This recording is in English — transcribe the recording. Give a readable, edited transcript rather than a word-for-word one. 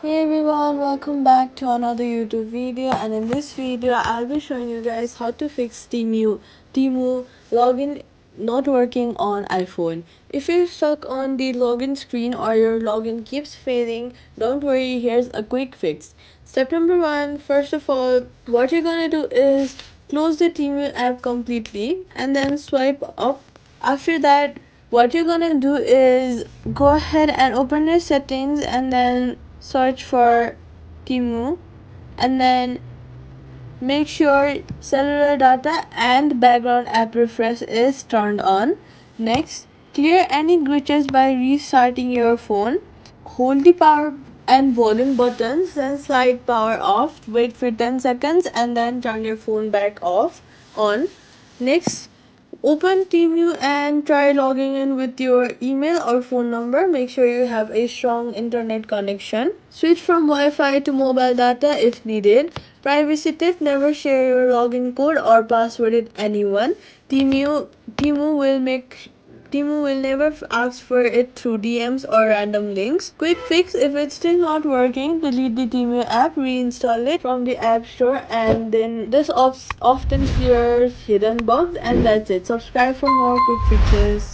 Hey everyone, welcome back to another YouTube video, and in this video I'll be showing you guys how to fix Temu login not working on iPhone. If you're stuck on the login screen or your login keeps failing, don't worry, here's a quick fix. Step number 1, first of all, what you're gonna do is close the Temu app completely and then swipe up. After that, what you're gonna do is go ahead and open your settings and then search for Temu, and then make sure cellular data and background app refresh is turned on. Next, clear any glitches by restarting your phone. Hold the power and volume buttons, then slide power off, wait for 10 seconds, and then turn your phone back off on. Next, open TeamView and try logging in with your email or phone number. Make sure you have a strong internet connection. Switch from Wi-Fi to mobile data if needed. Privacy tip: never share your login code or password with anyone. Temu, Temu will make Temu will never ask for it through DMs or random links. Quick fix: if it's still not working, delete the Temu app, reinstall it from the App Store, and then this often clears hidden bugs. And that's it. Subscribe for more quick fixes.